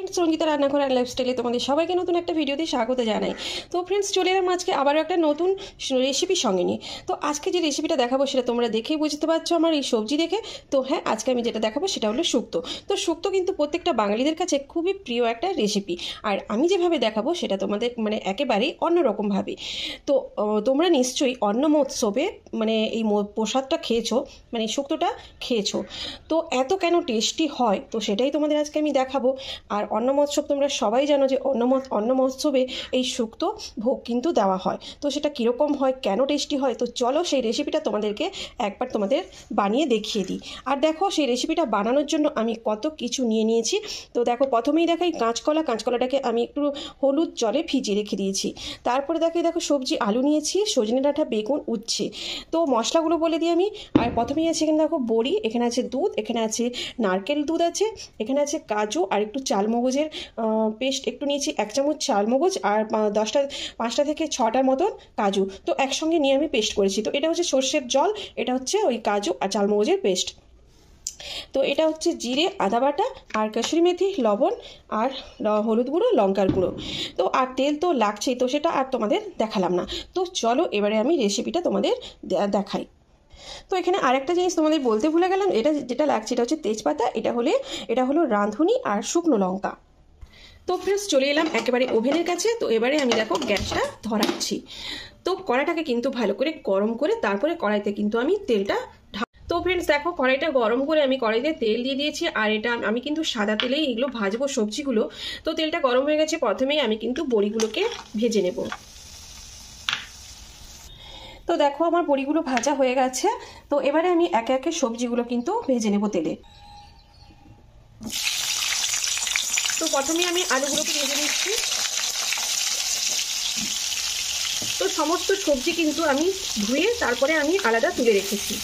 Friends, Sangeeta রান্নাঘর আর লাইফস্টাইলে তোমাদের সবাইকে নতুন একটা ভিডিওতে স্বাগত জানাই। তো ফ্রেন্ডস, চলে এলাম আজকে আবারও একটা নতুন রেসিপির সঙ্গে নিয়ে। তো আজকে যে রেসিপিটা দেখাবো সেটা তোমরা দেখেই বুঝতে পারছো আমার এই সবজি দেখে। তো হ্যাঁ, আজকে আমি যেটা দেখাবো সেটা হলো শুক্তো। তো শুক্তো কিন্তু প্রত্যেকটা বাঙালিদের কাছে খুবই প্রিয় একটা রেসিপি। আর আমি যেভাবে দেখাবো সেটা তোমাদের একেবারেই অন্যরকমভাবে। তো তোমরা নিশ্চয়ই অন্ন মহোৎসবে এই প্রসাদটা খেয়েছো, শুক্তোটা খেয়েছো। তো এত কেন টেস্টি হয় তো সেটাই তোমাদের আজকে আমি দেখাবো। আর অন্ন মহোৎসব তোমরা সবাই জানো যে অন্ন মহোৎসবে এই শুক্তো ভোগ কিন্তু দেওয়া হয়। তো সেটা কীরকম হয়, কেন টেস্টি হয়, তো চলো সেই রেসিপিটা তোমাদেরকে একবার তোমাদের বানিয়ে দেখিয়ে দিই। আর দেখো সেই রেসিপিটা বানানোর জন্য আমি কত কিছু নিয়ে নিয়েছি। তো দেখো, প্রথমেই দেখাই কাঁচকলাটাকে আমি একটু হলুদ জলে ভিজিয়ে রেখে দিয়েছি। তারপরে দেখো সবজি আলু নিয়েছি, সজনে ডাঁটা, বেগুন, উচ্ছে। তো মশলাগুলো বলে দিই আমি। আর প্রথমেই আছে এখানে দেখো বড়ি, এখানে আছে দুধ, এখানে আছে নারকেল দুধ আছে, এখানে আছে কাজু আর একটু চালমগজের পেস্ট একটু নিয়েছি, 1 চামচ চালমগজ আর 5টা থেকে 6টার মতন কাজু। তো একসঙ্গে নিয়ে আমি পেস্ট করেছি। তো এটা হচ্ছে সর্ষের জল, এটা হচ্ছে ওই কাজু আর চালমগজের পেস্ট। তো এটা হচ্ছে জিরে, আদা বাটা আর কসুরি মেথি, লবণ আর হলুদ গুঁড়ো, লঙ্কার গুঁড়ো। তো আর তেল তো লাগছেই, তো সেটা আর তোমাদের দেখালাম না। তো চলো এবারে আমি রেসিপিটা তোমাদের দেখাই। তো এখানে আরেকটা জিনিস তোমাদের বলতে ভুলে গেলাম, যেটা লাগছে এটা হচ্ছে তেজপাতা, এটা হলো রাঁধুনি আর শুকনো লঙ্কা। তো ফ্রেন্ডস, চলে এলাম একেবারে ওভেনের কাছে। তো এবারে আমি দেখো গ্যাসটা ধরাচ্ছি। তো কড়াইটাকে কিন্তু ভালো করে গরম করে তারপরে কড়াইতে কিন্তু আমি তেলটা তো ফ্রেন্ডস দেখো, কড়াইটা গরম করে আমি কড়াইতে তেল দিয়ে দিয়েছি। আর এটা আমি কিন্তু সাদা তেলেই এগুলো ভাজবো সবজিগুলো। তো তেলটা গরম হয়ে গেছে, প্রথমেই আমি কিন্তু বড়িগুলোকে ভেজে নেব। তো দেখো আমার বড়িগুলো ভাজা হয়ে গেছে। তো এবারে আমি একে একে সবজিগুলো কিন্তু ভেজে নেব তেলে। তো প্রথমে আমি আলুগুলোকে ভেজে নিচ্ছি। তো সমস্ত সবজি কিন্তু আমি ধুয়ে তারপরে আমি আলাদা তুলে রেখেছি।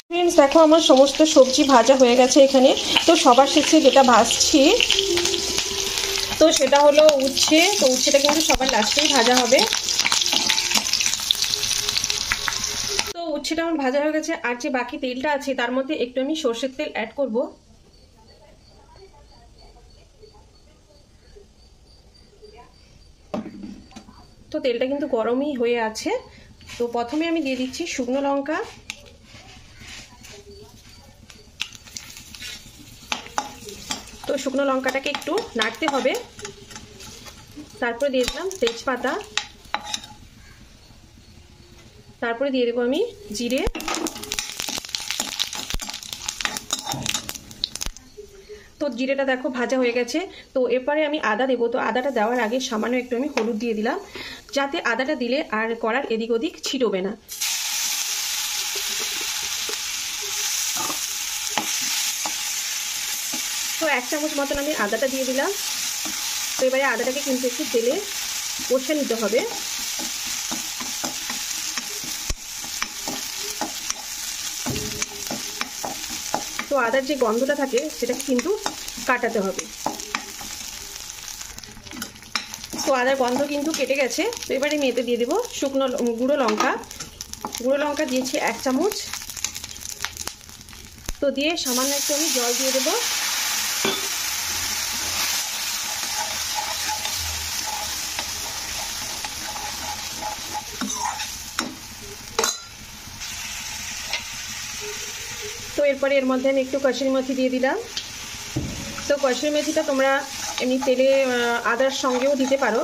ফ্রেন্ডস দেখো, আমার সমস্ত সবজি ভাজা হয়ে গেছে এখানে। তো সবার শেষে যেটা ভাজছি তো সেটা হলো উচ্ছে। তো উচ্ছেটা কিন্তু সবার লাস্টেই ভাজা হবে। তো উচ্ছেটা আমার ভাজা হয়ে গেছে। আর যে বাকি তেলটা আছে তার মধ্যে একটু আমি সরষের তেল অ্যাড করব। তো তেলটা কিন্তু গরমই হয়ে আছে। তো প্রথমে আমি দিয়ে দিচ্ছি শুকনো লঙ্কা, তো শুকনো লঙ্কাটাকে একটু নাড়তে হবে। তারপরে দিয়ে দিলাম তেজপাতা, তারপরে দিয়ে দেবো আমি জিরে, তো জিরেটা দেখো ভাজা হয়ে গেছে। তো এরপরে আমি আদা দেবো। তো আদাটা দেওয়ার আগে সামান্য একটু আমি হলুদ দিয়ে দিলাম, যাতে আদাটা দিলে আর কড়ার এদিক ওদিক ছিটবে না। তো 1 চামচ মতন আমি আদাটা দিয়ে দিলাম। তো এবারে আদাটাকে কিন্তু একটু তেলে কষে নিতে হবে। তো আদার যে গন্ধটা থাকে সেটাকে কিন্তু কাটাতে হবে। তো আদার গন্ধ কিন্তু কেটে গেছে। তো এবারে আমি এতে দিয়ে দেবো শুকনো গুঁড়ো লঙ্কা দিয়েছি 1 চামচ। তো দিয়ে সামান্য একটু আমি জল দিয়ে দেবো। তো এরপরে এর মধ্যে আমি একটু কসুরি মেথি দিয়ে দিলাম। তো কসুরি মেথিটা তোমরা এমনি তেলে আদার সঙ্গেও দিতে পারো।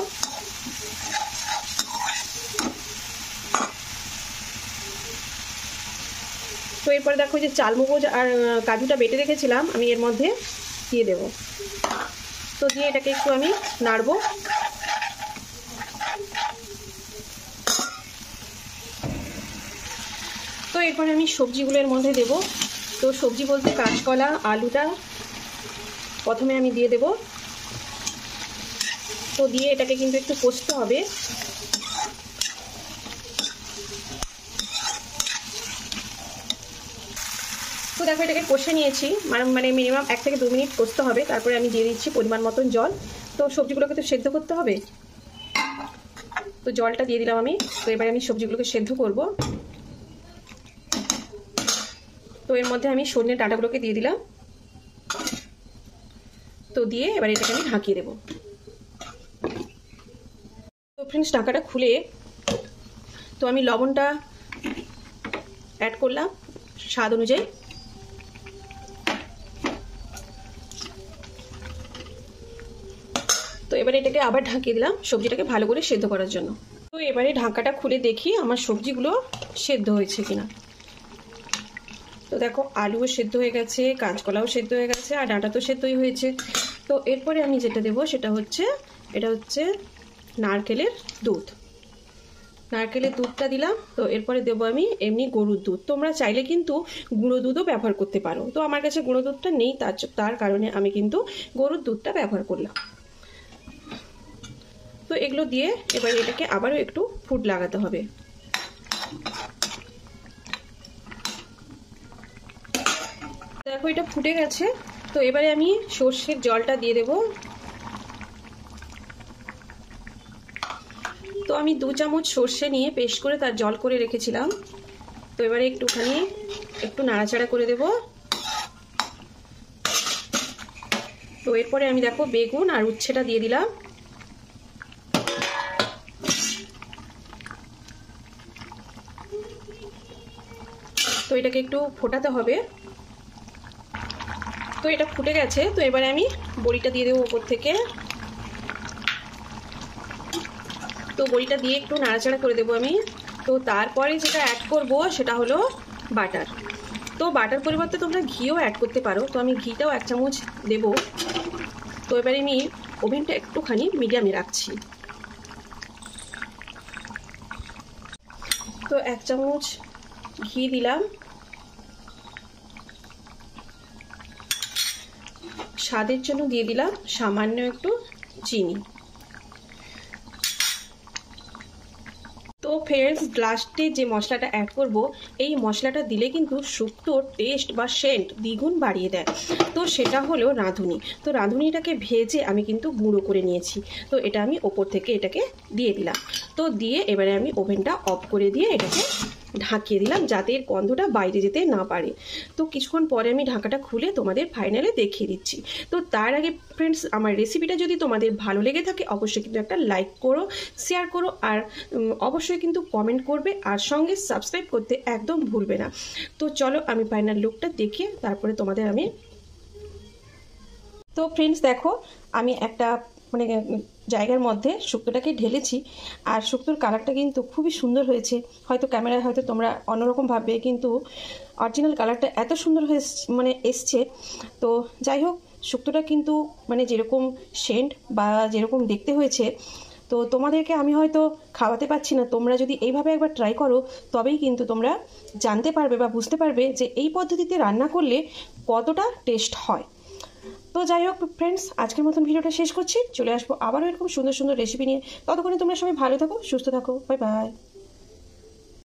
তো এরপরে দেখো যে চালমগজ আর কাজুটা বেটে রেখেছিলাম আমি এর মধ্যে দিয়ে দেব। তো দিয়ে এটাকে একটু আমি নাড়বো। তো এরপরে আমি সবজিগুলো এর মধ্যে দেব। তো সবজি বলতে কাঁচকলা, আলুটা প্রথমে আমি দিয়ে দেব। তো দিয়ে এটাকে কিন্তু একটু কষতে হবে। তো দেখো এটাকে কষে নিয়েছি, মিনিমাম 1 থেকে 2 মিনিট কষতে হবে। তারপরে আমি দিয়ে দিচ্ছি পরিমাণ মতন জল। তো সবজিগুলোকে তো সেদ্ধ করতে হবে। তো জলটা দিয়ে দিলাম আমি। তো এবারে আমি সবজিগুলোকে সেদ্ধ করব। তো এর মধ্যে আমি সজনে ডাঁটাগুলোকে দিয়ে দিলাম। তো দিয়ে এবার এটাকে আমি ঢাকিয়ে দেবো। তো ফ্রেন্ডস ঢাকাটা খুলে তো আমি লবণটা অ্যাড করলাম স্বাদ অনুযায়ী। তো এবারে এটাকে আবার ঢাকিয়ে দিলাম সবজিটাকে ভালো করে সেদ্ধ করার জন্য। তো এবারে ঢাকাটা খুলে দেখি আমার সবজিগুলো সেদ্ধ হয়েছে কিনা। তো দেখো আলুও সেদ্ধ হয়ে গেছে, কাঁচকলাও সেদ্ধ হয়ে গেছে, আর ডাঁটা তো সেদ্ধই হয়েছে। তো এরপরে আমি যেটা দেবো সেটা হচ্ছে নারকেলের দুধ। নারকেলের দুধটা দিলাম। তো এরপরে দেবো আমি এমনি গরুর দুধ। তোমরা চাইলে কিন্তু গুঁড়ো দুধও ব্যবহার করতে পারো। তো আমার কাছে গুঁড়ো দুধটা নেই, তার কারণে আমি কিন্তু গরুর দুধটা ব্যবহার করলাম। তো এগুলো দিয়ে এবার এটাকে আবারও একটু ফুট লাগাতে হবে। দেখো এটা ফুটে গেছে। তো এবারে আমি সর্ষের জলটা দিয়ে দেব। তো আমি 2 চামচ সর্ষে নিয়ে পেস্ট করে তার জল করে রেখেছিলাম। তো এবারে একটু নাড়াচাড়া করে দেব। তো এরপরে আমি দেখো বেগুন আর উচ্ছেটা দিয়ে দিলাম। তো এটাকে একটু ফোটাতে হবে। তো এটা ফুটে গেছে। তো এবারে আমি বড়িটা দিয়ে দেবো উপর থেকে। তো বড়িটা দিয়ে একটু নাড়াচাড়া করে দেবো আমি। তো তারপরে যেটা অ্যাড করব সেটা হলো বাটার। তো বাটার পরিবর্তে তোমরা ঘিও অ্যাড করতে পারো। তো আমি ঘিটাও 1 চামচ দেবো। তো এবারে আমি ওভেনটা একটুখানি মিডিয়ামে রাখছি। তো 1 চামচ ঘি দিলাম। স্বাদের জন্য দিয়ে দিলাম সামান্য একটু চিনি। তো ফ্রেন্ডস লাস্টে যে মশলাটা অ্যাড করব, এই মশলাটা দিলে কিন্তু শুক্তোর টেস্ট বা সেন্ট দ্বিগুণ বাড়িয়ে দেয়। তো সেটা হলো রাঁধুনি। তো রাঁধুনিটাকে ভেজে আমি কিন্তু গুঁড়ো করে নিয়েছি। তো এটা আমি ওপর থেকে এটাকে দিয়ে দিলাম। তো দিয়ে এবারে আমি ওভেনটা অফ করে দিয়ে এটাকে ঢাকিয়ে দিলাম যাতে এর গন্ধটা বাইরে যেতে না পারে। তো কিছুক্ষণ পরে আমি ঢাকাটা খুলে তোমাদের ফাইনালে দেখিয়ে দিচ্ছি। তো তার আগে ফ্রেন্ডস আমার রেসিপিটা যদি তোমাদের ভালো লেগে থাকে অবশ্যই কিন্তু একটা লাইক করো, শেয়ার করো, আর অবশ্যই কিন্তু কমেন্ট করবে, আর সঙ্গে সাবস্ক্রাইব করতে একদম ভুলবে না। তো চলো আমি ফাইনাল লুকটা দেখিয়ে তারপরে তোমাদের আমি। তো ফ্রেন্ডস দেখো আমি একটা জায়গার মধ্যে শুক্তোটাকে ঢেলেছি, আর শুক্তোর কালারটা কিন্তু খুবই সুন্দর হয়েছে। হয়তো ক্যামেরায় হয়তো তোমরা অন্যরকম ভাববে, কিন্তু অরিজিনাল কালারটা এত সুন্দর হয়ে এসছে। তো যাই হোক, শুক্তোটা কিন্তু যেরকম সেন্ট বা যেরকম দেখতে হয়েছে, তো তোমাদেরকে আমি হয়তো খাওয়াতে পারছি না। তোমরা যদি এইভাবে একবার ট্রাই করো তবেই কিন্তু তোমরা জানতে পারবে বা বুঝতে পারবে যে এই পদ্ধতিতে রান্না করলে কতটা টেস্ট হয়। তো যাই হোক ফ্রেন্ডস, আজকের মতন ভিডিওটা শেষ করছি। চলে আসবো আবারও এরকম সুন্দর সুন্দর রেসিপি নিয়ে। ততক্ষণে তোমরা সবাই ভালো থাকো, সুস্থ থাকো। Bye bye.